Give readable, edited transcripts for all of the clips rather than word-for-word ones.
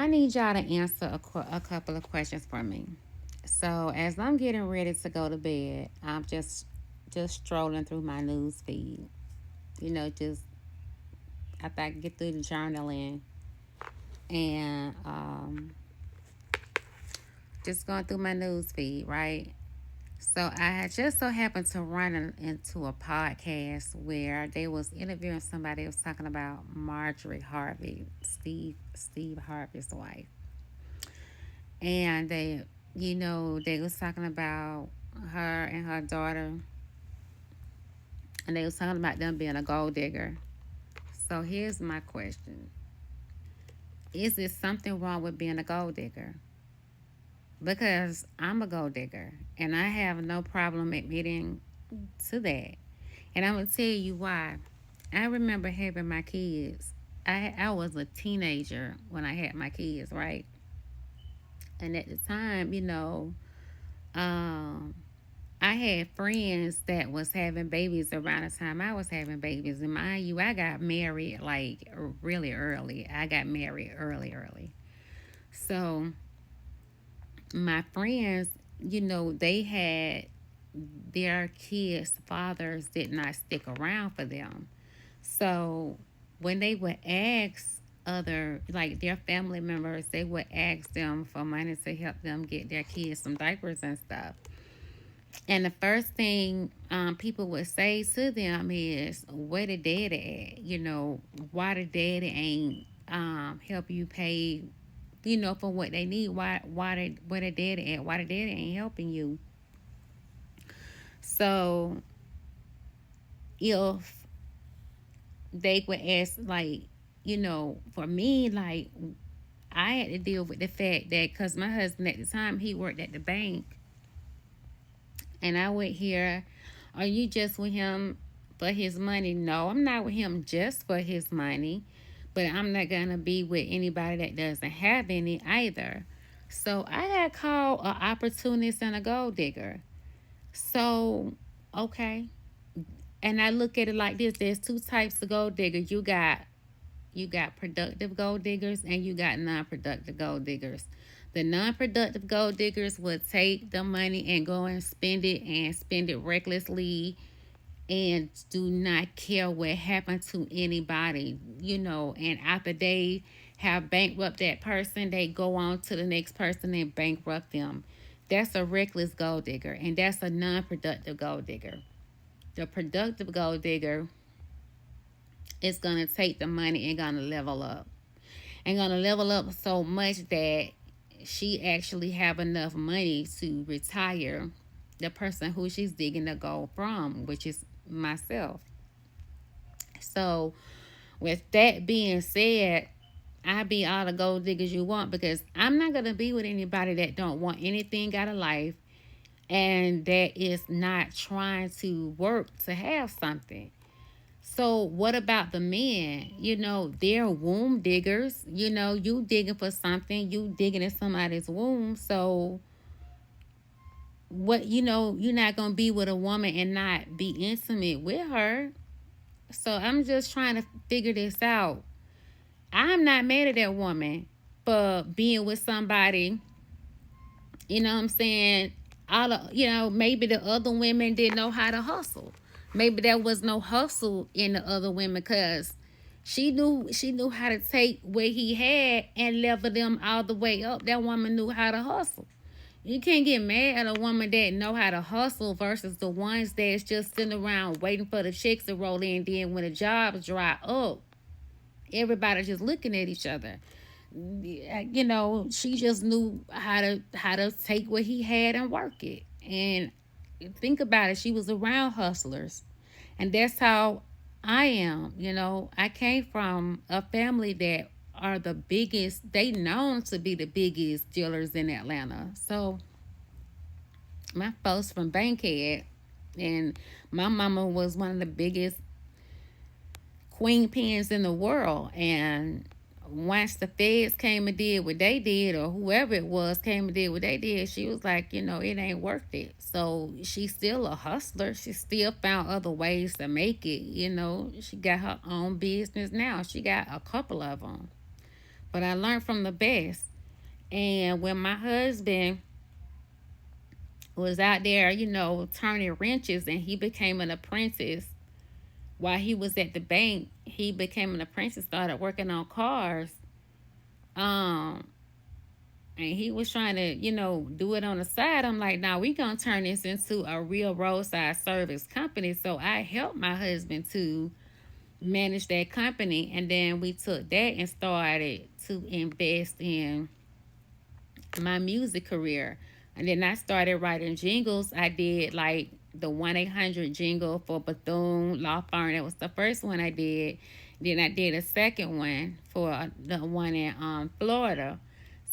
I need y'all to answer a couple of questions for me. So as I'm getting ready to go to bed, I'm just strolling through my news feed. Just after I get through the journaling and just going through my news feed, right? So I had just so happened to into a podcast where they was interviewing somebody who was talking about Marjorie Harvey, Steve Harvey's wife, and they was talking about her and her daughter, and they was talking about them being a gold digger. So here's my question: is there something wrong with being a gold digger? Because I'm a gold digger, and I have no problem admitting to that. And I'm gonna tell you why. I remember having my kids. I was a teenager when I had my kids, right? And at the time, um, I had friends that was having babies around the time I was having babies. And mind you, I got married like really early. I got married early, early. So my friends, they had their kids' fathers did not stick around for them. So when they would ask other, like their family members, they would ask them for money to help them get their kids some diapers and stuff. And the first thing people would say to them is, "Where the daddy at? Why the daddy ain't help you pay, for what they need? Where the daddy at? Why the daddy ain't helping you?" So if they would ask, like, for me, like, I had to deal with the fact that because my husband at the time, he worked at the bank, and I would hear, "Are you just with him for his money?" No, I'm not with him just for his money, but I'm not going to be with anybody that doesn't have any either. So I got called an opportunist and a gold digger. So, okay. And I look at it like this: there's two types of gold diggers. You got productive gold diggers and you got non-productive gold diggers. The non-productive gold diggers will take the money and go and spend it recklessly and do not care what happened to anybody, and after they have bankrupt that person, they go on to the next person and bankrupt them. That's a reckless gold digger, and that's a non-productive gold digger. The productive gold digger is gonna take the money and gonna level up. And gonna level up so much that she actually have enough money to retire the person who she's digging the gold from, which is myself. So with that being said, I be all the gold diggers you want, because I'm not gonna be with anybody that don't want anything out of life and that is not trying to work to have something. So what about the men? They're womb diggers. You digging for something, you digging in somebody's womb. So what, you're not gonna be with a woman and not be intimate with her. So I'm just trying to figure this out. I'm not mad at that woman for being with somebody, what I'm saying? All of, maybe the other women didn't know how to hustle. Maybe there was no hustle in the other women, because she knew how to take what he had and level them all the way up. That woman knew how to hustle. You can't get mad at a woman that know how to hustle versus the ones that's just sitting around waiting for the checks to roll in. Then when the jobs dry up, everybody just looking at each other. She just knew how to take what he had and work it. And think about it, she was around hustlers, and that's how I am. I came from a family that are the biggest. They known to be the biggest dealers in Atlanta. So my folks from Bankhead, and my mama was one of the biggest queen pins in the world. And once the feds came and did what they did, or whoever it was came and did what they did, she was like, it ain't worth it. So she's still a hustler. She still found other ways to make it. She got her own business now. She got a couple of them. but I learned from the best. And when my husband was out there, turning wrenches, and he became an apprentice while he was at the bank, he became an apprentice, started working on cars. Um, and he was trying to, do it on the side. I'm like, now we gonna turn this into a real roadside service company. So I helped my husband to manage that company, and then we took that and started to invest in my music career. And then I started writing jingles. I did like the 1-800 jingle for Bethune Law Firm. That was the first one I did. Then I did a second one for the one in Florida.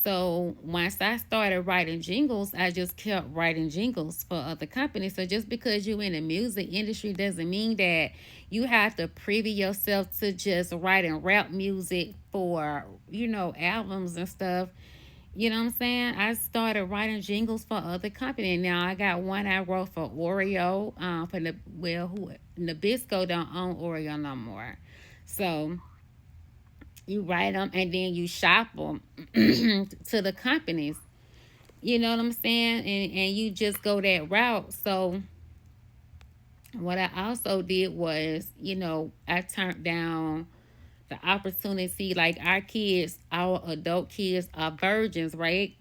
So once I started writing jingles, I just kept writing jingles for other companies. So just because you're in the music industry doesn't mean that you have to privy yourself to just writing rap music for, albums and stuff. You know what I'm saying? I started writing jingles for other companies. Now I got one I wrote for Oreo. For the who Nabisco don't own Oreo no more. So you write them and then you shop them to the companies. You know what I'm saying? And you just go that route. So what I also did was, I turned down the opportunity. Like our kids, our adult kids are virgins, right?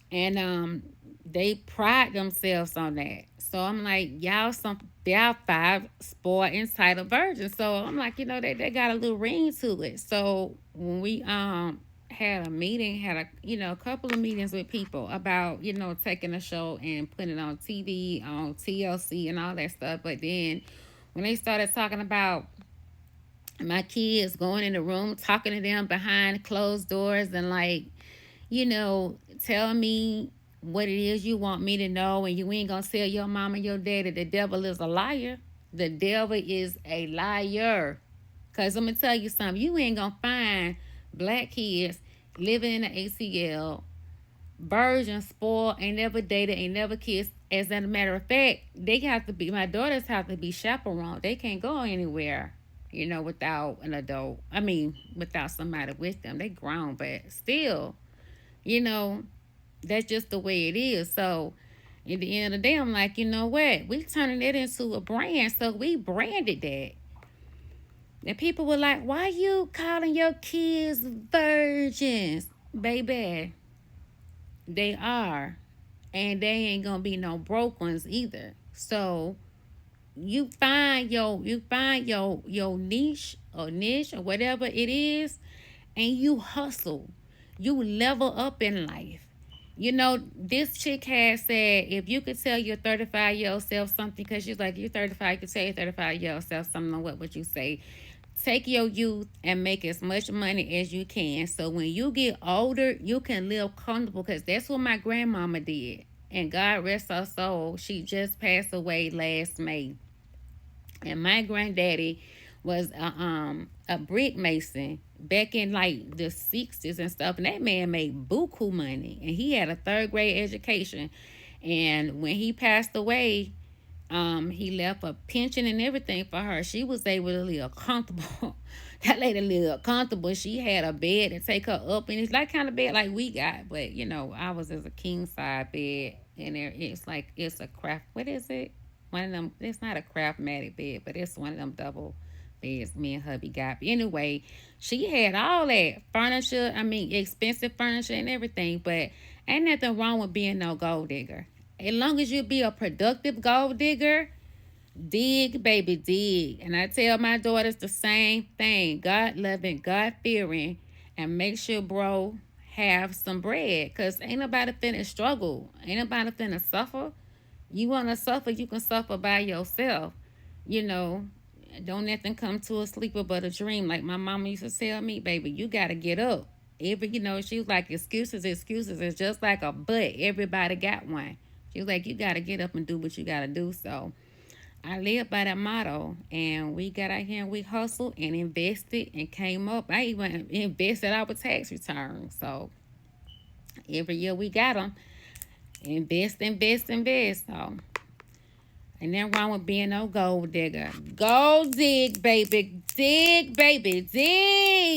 And they pride themselves on that. So I'm like, y'all 5 spoiled entitled virgins. So I'm like, they got a little ring to it. So when we had a meeting, had a couple of meetings with people about, taking a show and putting it on TV, on TLC and all that stuff. But then when they started talking about my kids going in the room, talking to them behind closed doors and like, tell me what it is you want me to know, and you ain't gonna tell your mom and your daddy the devil is a liar. The devil is a liar. Cause I'm gonna tell you something, you ain't gonna find black kids living in the ACL, virgin, spoiled, ain't never dated, ain't never kissed. As a matter of fact, my daughters have to be chaperoned. They can't go anywhere, without an adult. I mean, without somebody with them. They grown, but still, you know, that's just the way it is. So at the end of the day, I'm like, you know what? We turning it into a brand. So we branded that. And people were like, why you calling your kids virgins? Baby, they are. And they ain't gonna be no broke ones either. So you find your niche or whatever it is, and you hustle. You level up in life. This chick had said, if you could tell your 35-year-old self something, because she's like, you're 35, you could tell your 35-year-old self something, what would you say? Take your youth and make as much money as you can. So when you get older, you can live comfortable, because that's what my grandmama did. And God rest her soul. She just passed away last May. And my granddaddy was a brick mason back in like the 60s and stuff. And that man made buku money. And he had a third grade education. And when he passed away, he left a pension and everything for her. She was able to live comfortable. That lady lived comfortable. She had a bed to take her up, and it's like kind of bed like we got, but ours is a king side bed, and it's a craft. What is it? One of them. It's not a craftmatic bed, but it's one of them double beds me and hubby got. But anyway, she had all that furniture. I mean, expensive furniture and everything. But ain't nothing wrong with being no gold digger. As long as you be a productive gold digger, dig, baby, dig. And I tell my daughters the same thing. God loving, God fearing, and make sure bro have some bread. Cause ain't nobody finna struggle. Ain't nobody finna suffer. You wanna suffer, you can suffer by yourself. You know, don't nothing come to a sleeper but a dream. Like my mama used to tell me, baby, you gotta get up. She was like, excuses is just like a butt. Everybody got one. She was like, you gotta get up and do what you gotta do. So I live by that motto, and we got out here and we hustled and invested and came up. I even invested our tax returns. So every year we got them. Invest, invest, invest. So ain't nothing wrong with being no gold digger. Gold dig, baby. Dig, baby. Dig.